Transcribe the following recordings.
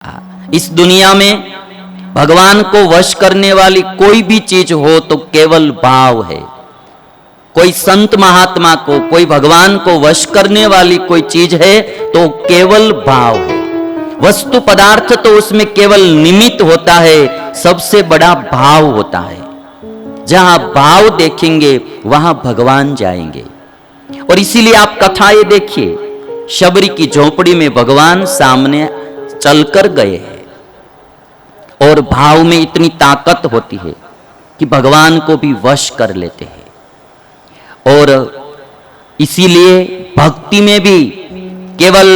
इस दुनिया में भगवान को वश करने वाली कोई भी चीज हो तो केवल भाव है। कोई संत महात्मा को, कोई भगवान को वश करने वाली कोई चीज है तो केवल भाव है। वस्तु पदार्थ तो उसमें केवल निमित्त होता है, सबसे बड़ा भाव होता है। जहां भाव देखेंगे वहां भगवान जाएंगे। और इसीलिए आप कथा ये देखिए, शबरी की झोपड़ी में भगवान सामने चलकर गए हैं और भाव में इतनी ताकत होती है कि भगवान को भी वश कर लेते हैं। और इसीलिए भक्ति में भी केवल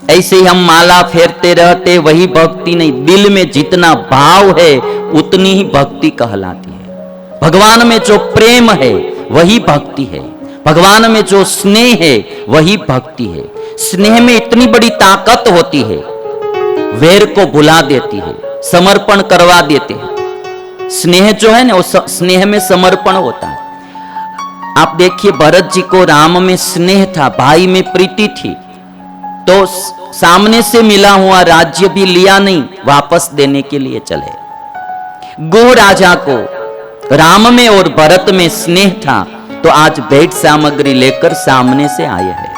ऐसे ही हम माला फेरते रहते वही भक्ति नहीं, दिल में जितना भाव है उतनी ही भक्ति कहलाती है। भगवान में जो प्रेम है वही भक्ति है, भगवान में जो स्नेह है वही भक्ति है। स्नेह में इतनी बड़ी ताकत होती है, वैर को भुला देती है, समर्पण करवा देते हैं। स्नेह जो है ना, वो स्नेह में समर्पण होता है। आप देखिए, भरत जी को राम में स्नेह था, भाई में प्रीति थी, तो सामने से मिला हुआ राज्य भी लिया नहीं, वापस देने के लिए चले। गो राजा को राम में और भरत में स्नेह था, तो आज भेंट सामग्री लेकर सामने से आए हैं।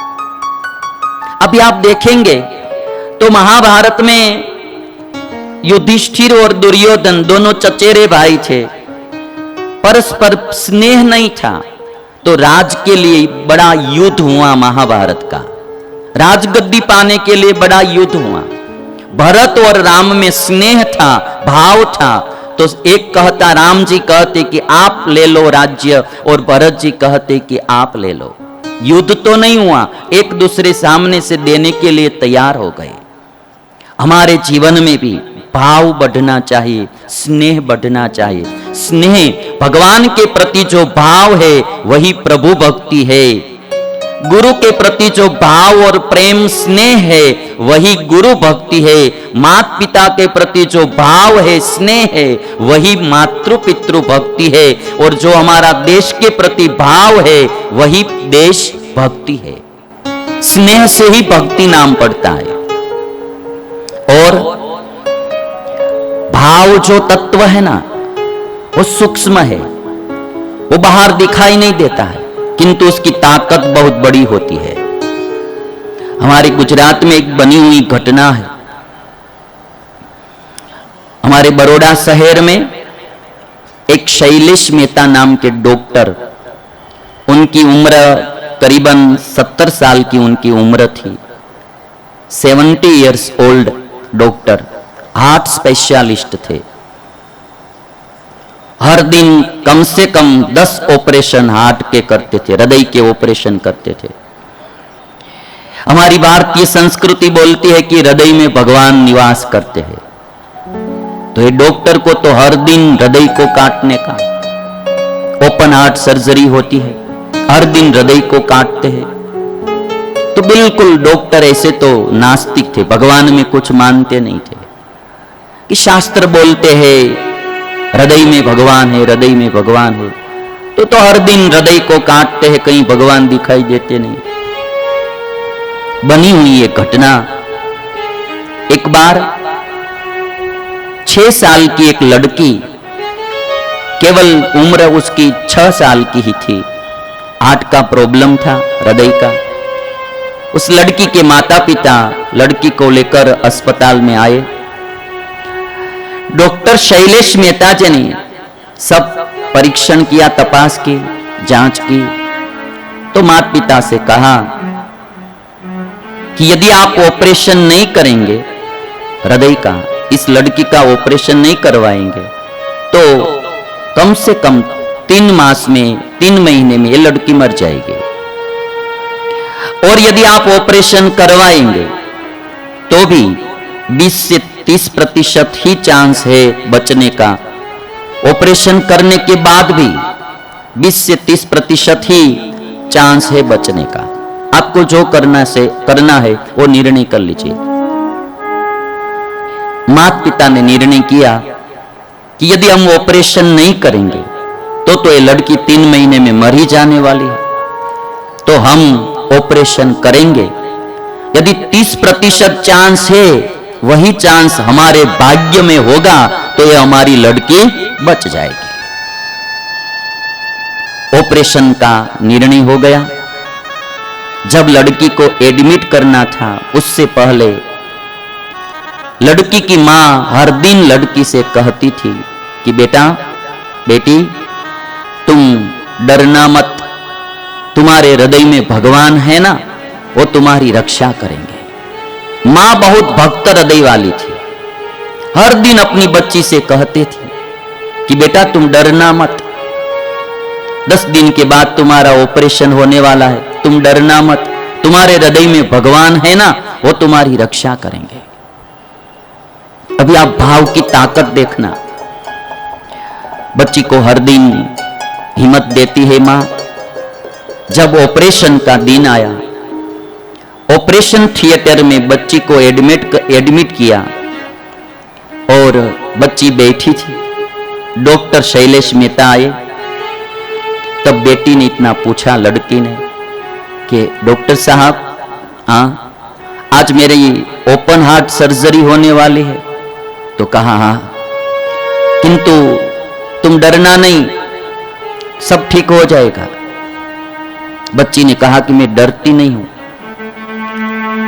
अभी आप देखेंगे तो महाभारत में युधिष्ठिर और दुर्योधन दोनों चचेरे भाई थे, परस्पर स्नेह नहीं था, तो राज के लिए बड़ा युद्ध हुआ। महाभारत का राजगद्दी पाने के लिए बड़ा युद्ध हुआ। भरत और राम में स्नेह था, भाव था, तो एक कहता, राम जी कहते कि आप ले लो राज्य, और भरत जी कहते कि आप ले लो। युद्ध तो नहीं हुआ, एक दूसरे सामने से देने के लिए तैयार हो गए। हमारे जीवन में भी भाव बढ़ना चाहिए, स्नेह बढ़ना चाहिए। स्नेह, भगवान के प्रति जो भाव है वही प्रभु भक्ति है। गुरु के प्रति जो भाव और प्रेम स्नेह है वही गुरु भक्ति है। माता पिता के प्रति जो भाव है, स्नेह है, वही मातृ पितृ भक्ति है। और जो हमारा देश के प्रति भाव है वही देश भक्ति है। स्नेह से ही भक्ति नाम पड़ता है। और भाव जो तत्व है ना, वो सूक्ष्म है, वो बाहर दिखाई नहीं देता है, किंतु उसकी ताकत बहुत बड़ी होती है। हमारे गुजरात में एक बनी हुई घटना है। हमारे बड़ौदा शहर में एक शैलेश मेहता नाम के डॉक्टर, उनकी उम्र करीबन 70 साल की उनकी उम्र थी। 70 years old doctor, heart specialist थे। हर दिन कम से कम 10 ऑपरेशन हार्ट के करते थे, हृदय के ऑपरेशन करते थे। हमारी भारतीय संस्कृति बोलती है कि हृदय में भगवान निवास करते हैं, तो ये डॉक्टर को तो हर दिन हृदय को काटने का, ओपन हार्ट सर्जरी होती है, हर दिन हृदय को काटते हैं। तो बिल्कुल डॉक्टर ऐसे तो नास्तिक थे, भगवान में कुछ मानते नहीं थे। कि शास्त्र बोलते हैं हृदय में भगवान है, हृदय में भगवान है, तो हर दिन हृदय को काटते हैं, कहीं भगवान दिखाई देते नहीं। बनी हुई ये घटना, एक बार 6 साल की एक लड़की, केवल उम्र उसकी 6 साल की ही थी, हार्ट का प्रॉब्लम था, हृदय का। उस लड़की के माता पिता लड़की को लेकर अस्पताल में आए। डॉक्टर शैलेश मेहता जी ने सब परीक्षण किया, तपास की, जांच की, तो माता पिता से कहा कि यदि आप ऑपरेशन नहीं करेंगे हृदय का, इस लड़की का ऑपरेशन नहीं करवाएंगे, तो कम से कम 3 मास में, 3 महीने में ये लड़की मर जाएगी। और यदि आप ऑपरेशन करवाएंगे तो भी 20 से 30% ही चांस है बचने का। ऑपरेशन करने के बाद भी 20 से 30% ही चांस है बचने का। आपको जो करना है वो निर्णय कर लीजिए। माता पिता ने निर्णय किया कि यदि हम ऑपरेशन नहीं करेंगे तो ये लड़की 3 महीने में मर ही जाने वाली है, तो हम ऑपरेशन करेंगे। यदि 30% चांस है वही चांस हमारे भाग्य में होगा तो ये हमारी लड़की बच जाएगी। ऑपरेशन का निर्णय हो गया। जब लड़की को एडमिट करना था उससे पहले लड़की की मां हर दिन लड़की से कहती थी कि बेटा बेटी तुम डरना मत, तुम्हारे हृदय में भगवान है ना, वो तुम्हारी रक्षा करेंगे। मां बहुत भक्त हृदय वाली थी। हर दिन अपनी बच्ची से कहते थे कि बेटा तुम डरना मत, 10 दिन के बाद तुम्हारा ऑपरेशन होने वाला है, तुम डरना मत, तुम्हारे हृदय में भगवान है ना, वो तुम्हारी रक्षा करेंगे। अभी आप भाव की ताकत देखना। बच्ची को हर दिन हिम्मत देती है मां। जब ऑपरेशन का दिन आया, ऑपरेशन थिएटर में बच्ची को एडमिट किया और बच्ची बैठी थी। डॉक्टर शैलेश मेहता आए। तब बेटी ने इतना पूछा, लड़की ने, कि डॉक्टर साहब हाँ आज मेरी ओपन हार्ट सर्जरी होने वाली है। तो कहा हाँ, किंतु तुम डरना नहीं, सब ठीक हो जाएगा। बच्ची ने कहा कि मैं डरती नहीं हूं।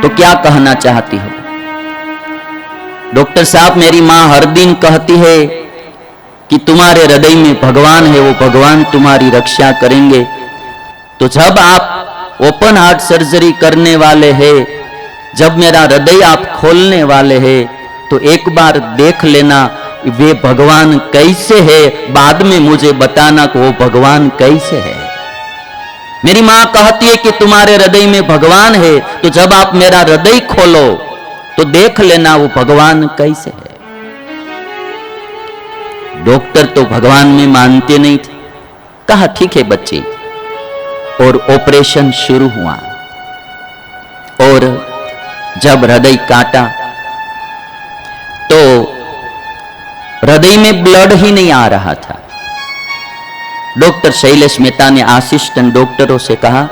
तो क्या कहना चाहती हो? डॉक्टर साहब मेरी मां हर दिन कहती है कि तुम्हारे हृदय में भगवान है, वो भगवान तुम्हारी रक्षा करेंगे। तो जब आप ओपन हार्ट सर्जरी करने वाले हैं, जब मेरा हृदय आप खोलने वाले हैं, तो एक बार देख लेना वे भगवान कैसे है, बाद में मुझे बताना कि वो भगवान कैसे है। मेरी मां कहती है कि तुम्हारे हृदय में भगवान है, तो जब आप मेरा हृदय खोलो तो देख लेना वो भगवान कैसे है। डॉक्टर तो भगवान में मानते नहीं थे। कहा ठीक है बच्चे, और ऑपरेशन शुरू हुआ। और जब हृदय काटा तो हृदय में ब्लड ही नहीं आ रहा था। डॉक्टर शैलेश मेहता ने असिस्टेंट डॉक्टरों से कहा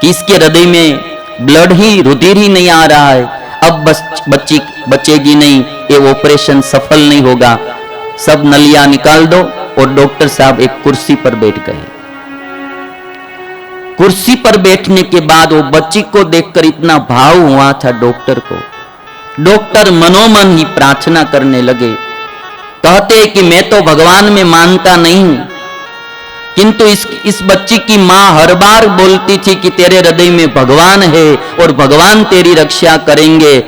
कि इसके हृदय में ब्लड ही, रुधिर ही नहीं आ रहा है, अब बस बच्ची बचेगी नहीं, ये ऑपरेशन सफल नहीं होगा, सब नलियां निकाल दो। और डॉक्टर साहब एक कुर्सी पर बैठ गए। कुर्सी पर बैठने के बाद वो बच्ची को देखकर इतना भाव हुआ था डॉक्टर को। डॉक्टर मनोमन ही प्रार्थना करने लगे। कहते कि मैं तो भगवान में मानता नहीं हूं, किंतु इस बच्ची की मां हर बार बोलती थी कि तेरे हृदय में भगवान है और भगवान तेरी रक्षा करेंगे।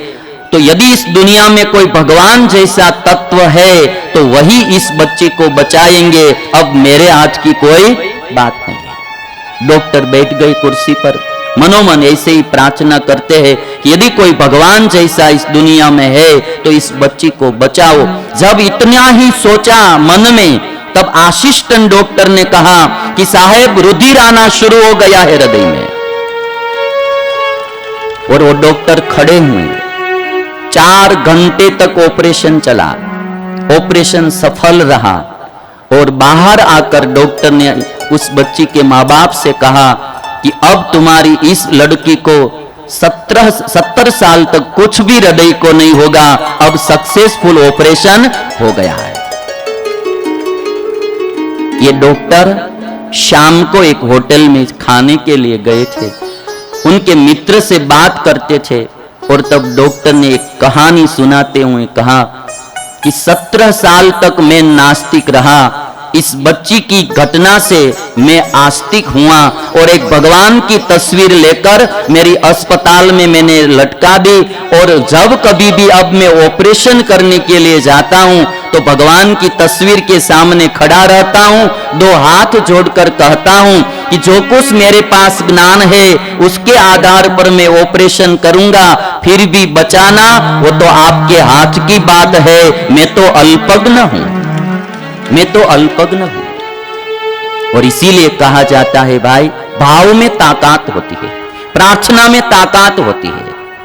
तो यदि इस दुनिया में कोई भगवान जैसा तत्व है तो वही इस बच्ची को बचाएंगे। अब मेरे हाथ की कोई बात नहीं है। डॉक्टर बैठ गए कुर्सी पर, मनोमन ऐसे ही प्रार्थना करते हैं कि यदि कोई भगवान जैसा इस दुनिया में है तो इस बच्ची को बचाओ। जब इतना ही सोचा मन में, तब असिस्टेंट डॉक्टर ने कहा कि साहब रुधिर आना शुरू हो गया है हृदय में। और वो डॉक्टर खड़े हुए। 4 घंटे तक ऑपरेशन चला। ऑपरेशन सफल रहा और बाहर आकर डॉक्टर ने उस बच्ची के माँ बाप से कहा कि अब तुम्हारी इस लड़की को 70 साल तक कुछ भी हृदय को नहीं होगा, अब सक्सेसफुल ऑपरेशन हो गया है। ये डॉक्टर शाम को एक होटल में खाने के लिए गए थे। उनके मित्र से बात करते थे और तब डॉक्टर ने एक कहानी सुनाते हुए कहा कि 17 साल तक मैं नास्तिक रहा, इस बच्ची की घटना से मैं आस्तिक हुआ और एक भगवान की तस्वीर लेकर मेरी अस्पताल में मैंने लटका दी। और जब कभी भी अब मैं ऑपरेशन करने के लिए जाता हूं तो भगवान की तस्वीर के सामने खड़ा रहता हूं, 2 हाथ जोड़कर कहता हूं कि जो कुछ मेरे पास ज्ञान है उसके आधार पर मैं ऑपरेशन करूंगा, फिर भी बचाना वो तो आपके हाथ की बात है। मैं तो अल्पज्ञ हूं, मैं तो अल्पज्ञ हूं। और इसीलिए कहा जाता है भाई, भाव में ताकत होती है, प्रार्थना में ताकत होती है।